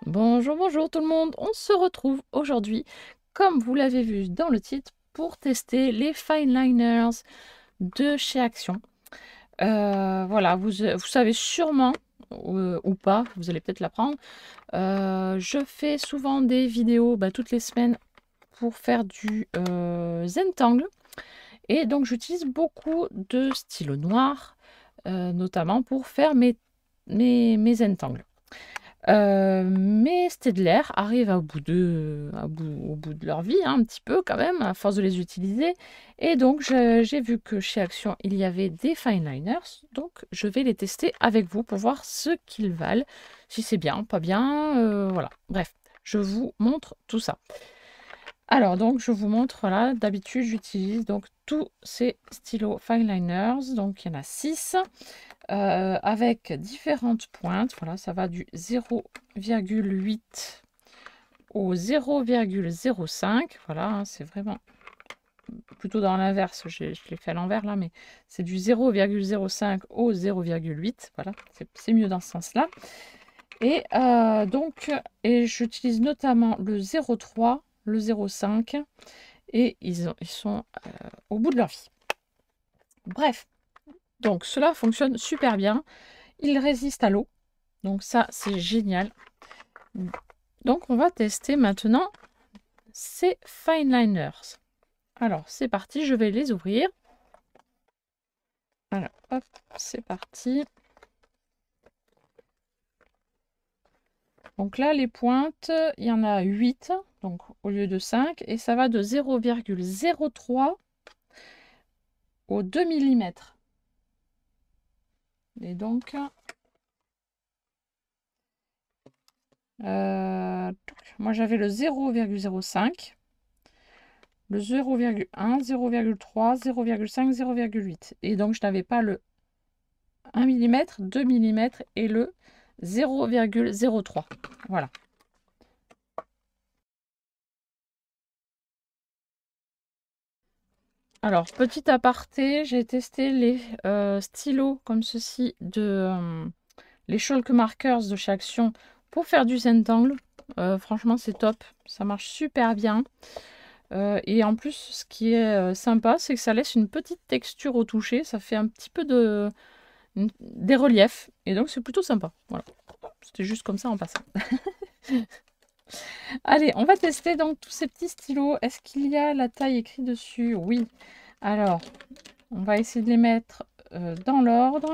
Bonjour, bonjour tout le monde. On se retrouve aujourd'hui, comme vous l'avez vu dans le titre, pour tester les fine liners de chez Action. Voilà, vous savez sûrement, ou pas, vous allez peut-être l'apprendre. Je fais souvent des vidéos toutes les semaines pour faire du Zentangle. Et donc j'utilise beaucoup de stylos noirs, notamment pour faire mes Zentangles. Mes Staedtler arrivent au bout de leur vie, hein, un petit peu quand même, à force de les utiliser. Et donc, j'ai vu que chez Action, il y avait des fine liners. Donc, je vais les tester avec vous pour voir ce qu'ils valent, si c'est bien, pas bien, voilà. Bref, je vous montre tout ça. Alors, donc, je vous montre, là, d'habitude, j'utilise donc tous ces stylos fine liners. Donc, il y en a 6. Avec différentes pointes. Voilà, ça va du 0,8 au 0,05. Voilà, hein, c'est vraiment plutôt dans l'inverse. Je l'ai fait à l'envers là, mais c'est du 0,05 au 0,8. Voilà, c'est mieux dans ce sens-là. Et et j'utilise notamment le 0,3, le 0,5 et ils sont au bout de leur vie. Bref, donc cela fonctionne super bien. Ils résistent à l'eau. Donc ça, c'est génial. Donc on va tester maintenant ces fine liners. Alors c'est parti, je vais les ouvrir. Alors hop, c'est parti. Donc là, les pointes, il y en a 8, donc au lieu de 5, et ça va de 0,03 au 2 mm. Et donc, moi j'avais le 0,05, le 0,1, 0,3, 0,5, 0,8. Et donc je n'avais pas le 1 mm, 2 mm et le 0,03. Voilà. Alors, petit aparté, j'ai testé les stylos comme ceci les Chalk Markers de chez Action pour faire du Zentangle. Franchement, c'est top. Ça marche super bien. Et en plus, ce qui est sympa, c'est que ça laisse une petite texture au toucher. Ça fait un petit peu des reliefs. Et donc, c'est plutôt sympa. Voilà. C'était juste comme ça en passant. Allez, on va tester donc tous ces petits stylos. Est-ce qu'il y a la taille écrite dessus? Oui. Alors, on va essayer de les mettre dans l'ordre.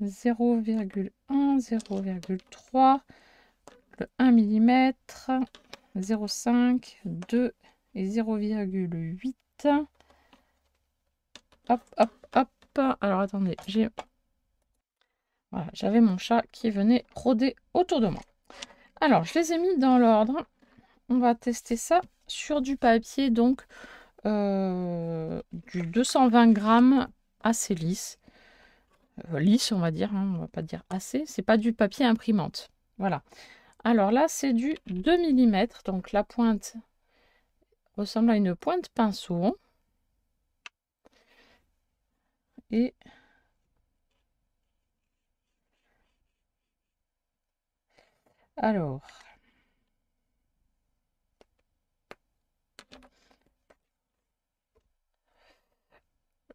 0,1, 0,3, le 1 mm, 0,5, 2 et 0,8. Hop, hop, hop. Alors, attendez, voilà, j'avais mon chat qui venait rôder autour de moi. Alors, je les ai mis dans l'ordre. On va tester ça sur du papier, donc du 220 grammes assez lisse. Lisse, on va dire, hein, on va pas dire assez. C'est pas du papier imprimante. Voilà. Alors là, c'est du 2 mm, donc la pointe ressemble à une pointe pinceau. Et alors,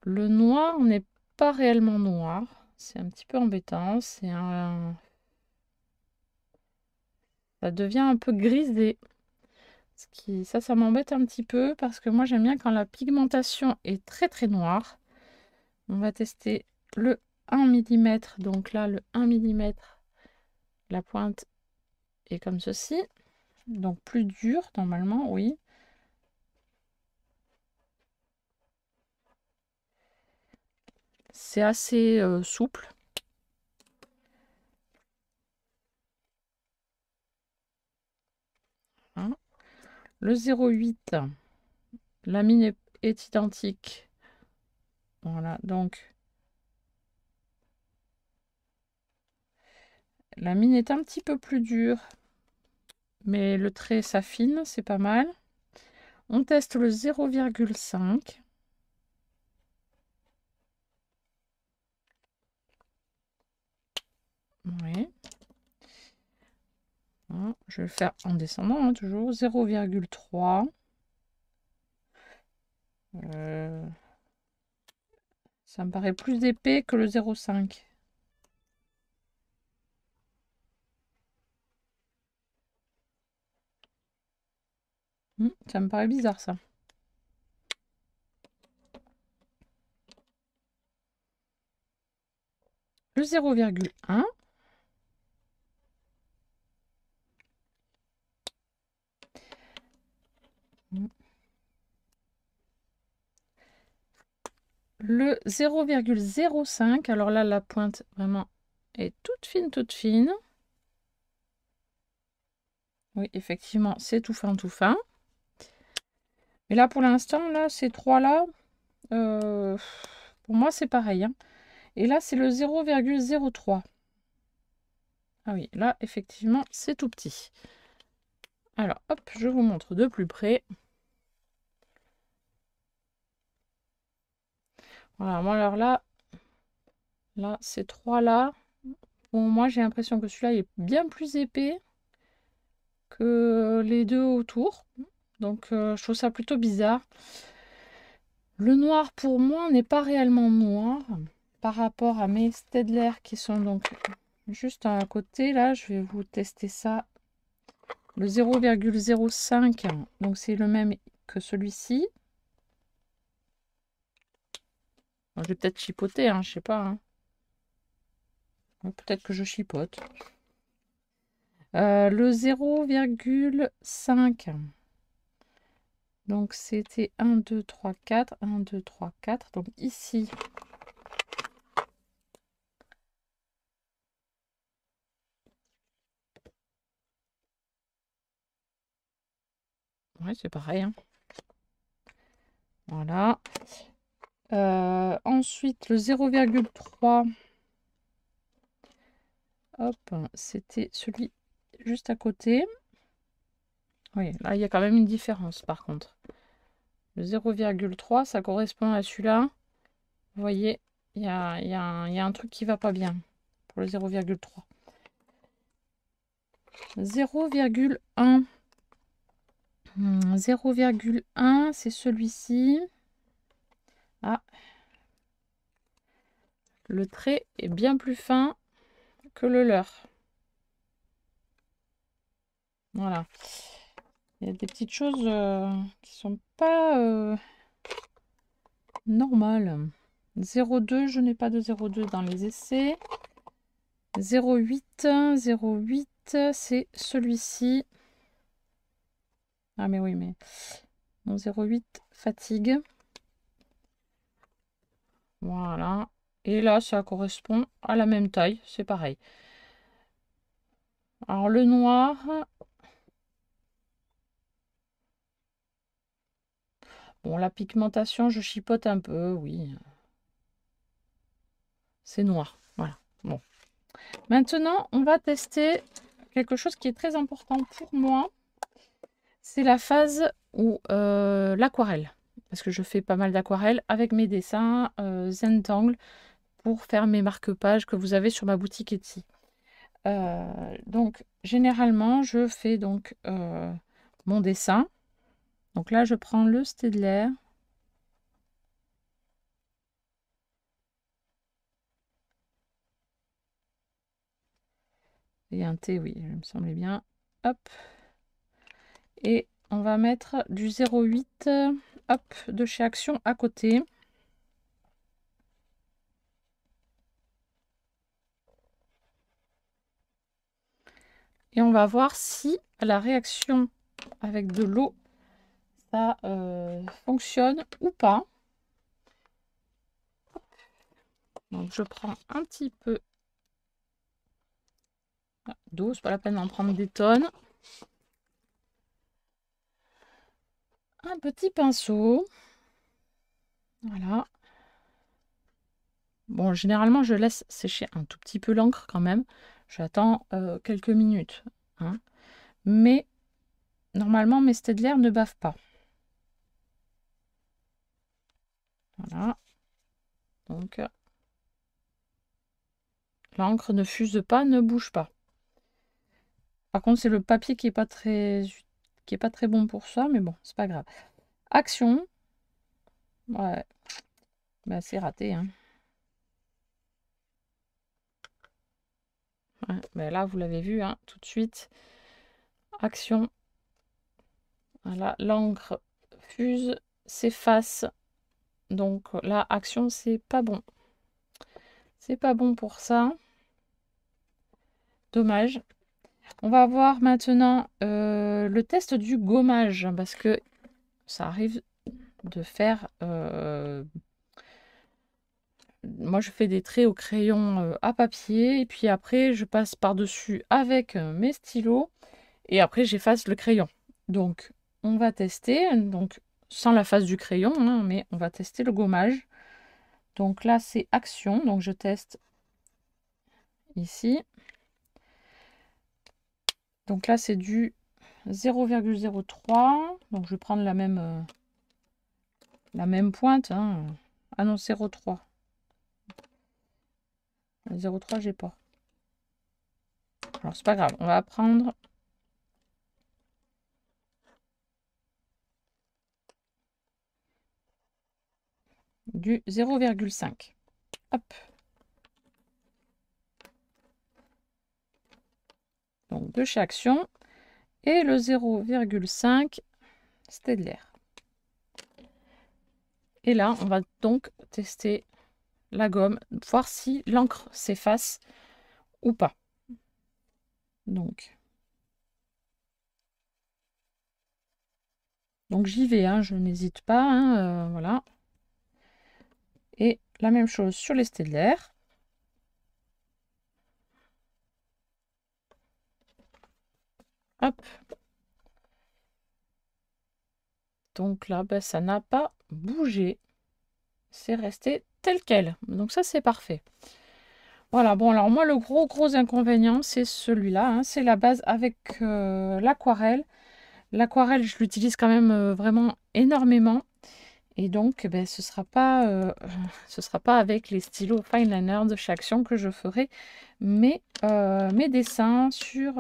le noir n'est pas réellement noir. C'est un petit peu embêtant. Ça devient un peu grisé. Ça m'embête un petit peu parce que moi j'aime bien quand la pigmentation est très très noire. On va tester le 1 mm. Donc là, le 1 mm, la pointe est comme ceci. Donc plus dur normalement, oui. C'est assez souple. Hein. Le 0,8, la mine est identique. Voilà, donc la mine est un petit peu plus dure, mais le trait s'affine, c'est pas mal. On teste le 0,5. Oui. je vais le faire en descendant, hein, toujours. 0,3. Ça me paraît plus épais que le 0,5. Ça me paraît bizarre, ça. Le 0,1. Le 0,05. Alors là, la pointe, vraiment, est toute fine, toute fine. Oui, effectivement, c'est tout fin, tout fin. Mais là, pour l'instant, là, ces trois-là, pour moi, c'est pareil, hein. Et là, c'est le 0,03. Ah oui, là, effectivement, c'est tout petit. Alors, hop, je vous montre de plus près. Voilà, moi, alors là, ces trois-là, bon, moi, j'ai l'impression que celui-là est bien plus épais que les deux autour. Donc, je trouve ça plutôt bizarre. Le noir, pour moi, n'est pas réellement noir par rapport à mes Staedtler qui sont donc juste à côté. Là, je vais vous tester ça. Le 0,05, donc c'est le même que celui-ci. Je vais peut-être chipoter, hein, je sais pas, hein. Peut-être que je chipote. Le 0,5. Donc c'était 1, 2, 3, 4. 1, 2, 3, 4. Donc ici. Ouais, c'est pareil, hein. Voilà. Ensuite, le 0,3. Hop, c'était celui juste à côté. Oui, là, il y a quand même une différence, par contre. Le 0,3, ça correspond à celui-là. Vous voyez, il y a un truc qui va pas bien pour le 0,3. 0,1. 0,1, c'est celui-ci. Ah, le trait est bien plus fin que le leur. Voilà. Il y a des petites choses qui sont pas normales. 0,2, je n'ai pas de 0,2 dans les essais. 0,8, 0,8, c'est celui-ci. Ah mais oui, mais mon 0,8 fatigue. Voilà. Et là, ça correspond à la même taille, c'est pareil. Alors le noir, bon, la pigmentation, je chipote un peu, oui. C'est noir, voilà. Bon. Maintenant, on va tester quelque chose qui est très important pour moi. C'est la phase où l'aquarelle. Parce que je fais pas mal d'aquarelle avec mes dessins Zentangle pour faire mes marque-pages que vous avez sur ma boutique Etsy. Donc, généralement, je fais donc mon dessin. Donc là, je prends le Staedtler. Et un T, oui, il me semblait bien. Hop. Et on va mettre du 0,8 hop, de chez Action à côté. Et on va voir si la réaction avec de l'eau, ça fonctionne ou pas. Donc je prends un petit peu d'eau, c'est pas la peine d'en prendre des tonnes. Un petit pinceau. Voilà. Bon, généralement, je laisse sécher un tout petit peu l'encre quand même. J'attends quelques minutes, hein. Mais normalement, mes Staedtler ne bavent pas. Voilà. Donc, l'encre ne fuse pas, ne bouge pas. Par contre, c'est le papier qui est pas très bon pour ça, mais bon, c'est pas grave. Action. Ouais. Bah, c'est raté, hein. Ouais, bah là, vous l'avez vu, hein, tout de suite. Action. Voilà, l'encre fuse, s'efface. Donc là, action, c'est pas bon. C'est pas bon pour ça. Dommage. On va voir maintenant le test du gommage, parce que ça arrive de faire... moi, je fais des traits au crayon à papier, et puis après, je passe par-dessus avec mes stylos, et après, j'efface le crayon. Donc, on va tester, donc sans la face du crayon, hein, mais on va tester le gommage. Donc là, c'est action, donc je teste ici. Donc là, c'est du 0,03. Donc je vais prendre la même pointe. Hein. Ah non, 0,3. 0,3, j'ai pas. Alors, c'est pas grave. On va prendre du 0,5. Hop. Donc de chez Action. Et le 0,5 Staedtler. Et là, on va donc tester la gomme, voir si l'encre s'efface ou pas. Donc j'y vais, hein, je n'hésite pas. Hein, voilà. Et la même chose sur les Staedtler. Hop. Donc là, ben, ça n'a pas bougé. C'est resté tel quel. Donc ça, c'est parfait. Voilà, bon, alors moi, le gros inconvénient, c'est celui-là. Hein, c'est la base avec l'aquarelle. L'aquarelle, je l'utilise quand même vraiment énormément. Et donc, ben, ce sera pas avec les stylos Fineliner de chez Action que je ferai mes dessins sur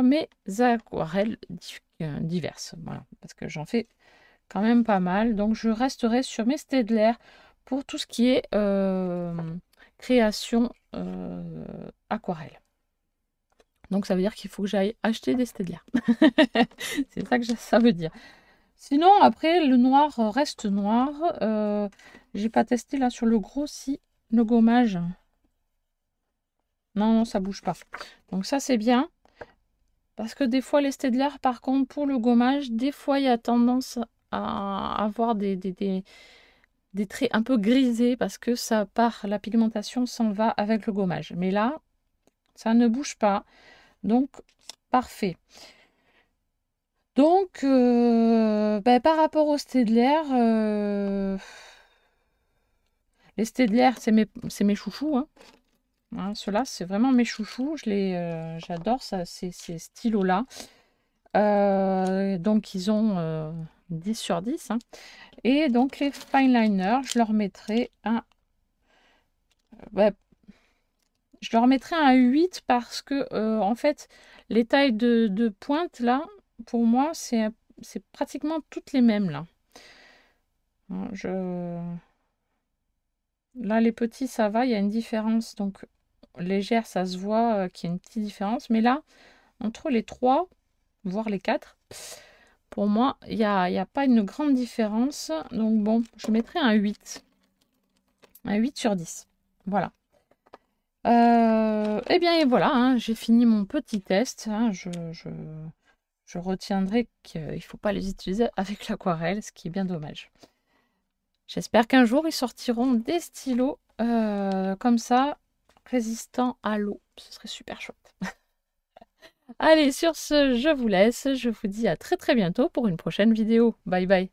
mes aquarelles diverses. Voilà, parce que j'en fais quand même pas mal. Donc, je resterai sur mes Staedtler pour tout ce qui est création aquarelle. Donc, ça veut dire qu'il faut que j'aille acheter des Staedtler. C'est ça que ça veut dire. Sinon, après, le noir reste noir. J'ai pas testé là sur le gros, si le gommage. Non, ça bouge pas. Donc ça, c'est bien. Parce que des fois, les Staedtler, par contre, pour le gommage, des fois, il y a tendance à avoir des traits un peu grisés parce que ça part, la pigmentation s'en va avec le gommage. Mais là, ça ne bouge pas. Donc, parfait. Donc, ben, par rapport aux Staedtler, les Staedtler, c'est mes chouchous. Hein. Hein, ceux-là, c'est vraiment mes chouchous. J'adore ces stylos-là. Donc, ils ont 10 sur 10. Hein. Et donc, les Fineliner, je leur mettrai un... je leur mettrai un 8 parce que, en fait, les tailles de pointe, là, pour moi, c'est pratiquement toutes les mêmes, là. Hein, là, les petits, ça va, il y a une différence. Donc, légère, ça se voit qu'il y a une petite différence. Mais là, entre les 3, voire les 4, pour moi, il n'y a pas une grande différence. Donc, bon, je mettrai un 8. Un 8 sur 10. Voilà. Eh bien, et voilà, hein, j'ai fini mon petit test. Hein, je retiendrai qu'il ne faut pas les utiliser avec l'aquarelle, ce qui est bien dommage. J'espère qu'un jour, ils sortiront des stylos comme ça, résistants à l'eau. Ce serait super chouette. Allez, sur ce, je vous laisse. Je vous dis à très bientôt pour une prochaine vidéo. Bye bye.